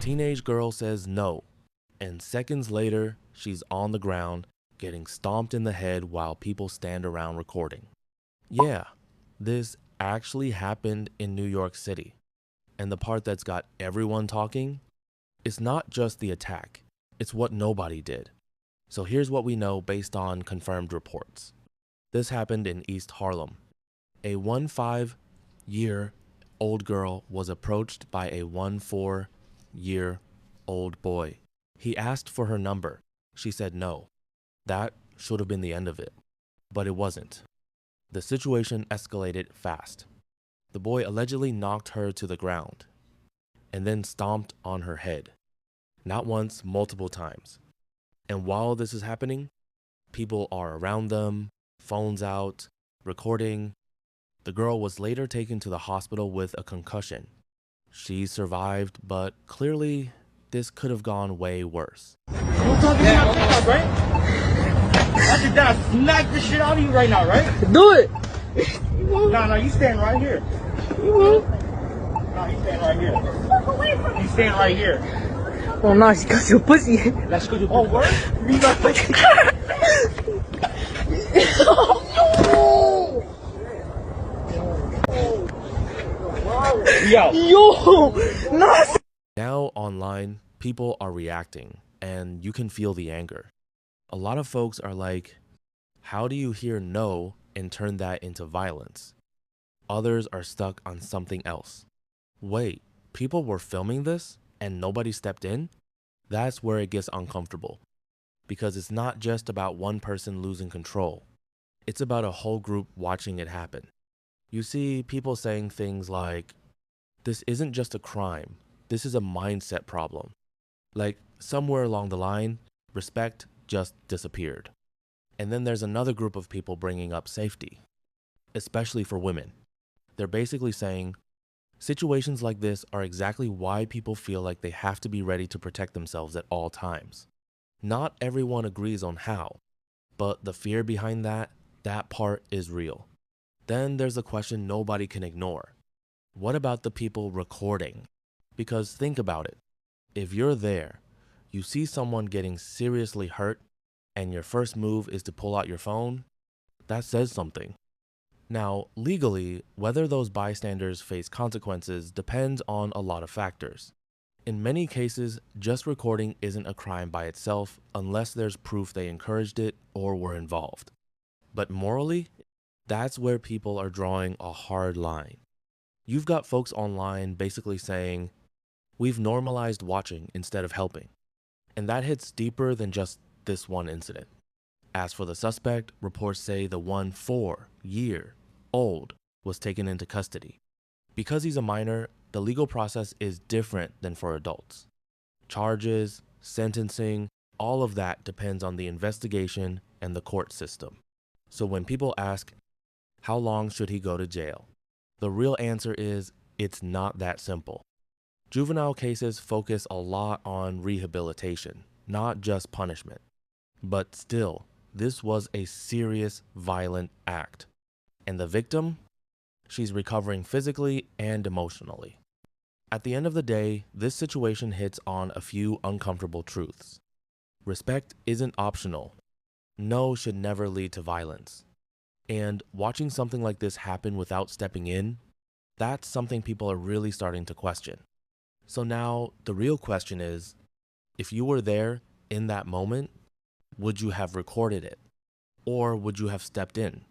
Teenage girl says no, and seconds later, she's on the ground getting stomped in the head while people stand around recording. Yeah, this actually happened in New York City. And the part that's got everyone talking, it's not just the attack, it's what nobody did. So here's what we know based on confirmed reports. This happened in East Harlem. A 15-year-old girl was approached by a 14-year-old boy. He asked for her number. She said no. That should have been the end of it, but it wasn't. The situation escalated fast. The boy allegedly knocked her to the ground and then stomped on her head. Not once, multiple times. And while this is happening, people are around them, phones out, recording. The girl was later taken to the hospital with a concussion. She survived, but clearly this could have gone way worse. Don't talk to me on TikTok, right? After that, I smack the shit out of you right now, right? Do it. Nah, you stand right here. You will. Nah, you stand right here. You stand right here. Oh, no, she got your pussy. That's because you're word? Yo, no. Now online, people are reacting, and you can feel the anger. A lot of folks are like, how do you hear no and turn that into violence? Others are stuck on something else. Wait, people were filming this and nobody stepped in? That's where it gets uncomfortable. Because it's not just about one person losing control. It's about a whole group watching it happen. You see people saying things like, this isn't just a crime, this is a mindset problem. Like somewhere along the line, respect just disappeared. And then there's another group of people bringing up safety, especially for women. They're basically saying, situations like this are exactly why people feel like they have to be ready to protect themselves at all times. Not everyone agrees on how, but the fear behind that part is real. Then there's a question nobody can ignore. What about the people recording? Because think about it. If you're there, you see someone getting seriously hurt, and your first move is to pull out your phone, that says something. Now, legally, whether those bystanders face consequences depends on a lot of factors. In many cases, just recording isn't a crime by itself unless there's proof they encouraged it or were involved. But morally, that's where people are drawing a hard line. You've got folks online basically saying, we've normalized watching instead of helping. And that hits deeper than just this one incident. As for the suspect, reports say the 14-year-old was taken into custody. Because he's a minor, the legal process is different than for adults. Charges, sentencing, all of that depends on the investigation and the court system. So when people ask, how long should he go to jail? The real answer is, it's not that simple. Juvenile cases focus a lot on rehabilitation, not just punishment. But still, this was a serious, violent act. And the victim? She's recovering physically and emotionally. At the end of the day, this situation hits on a few uncomfortable truths. Respect isn't optional. No should never lead to violence. And watching something like this happen without stepping in, that's something people are really starting to question. So now, the real question is, if you were there in that moment, would you have recorded it? Or would you have stepped in?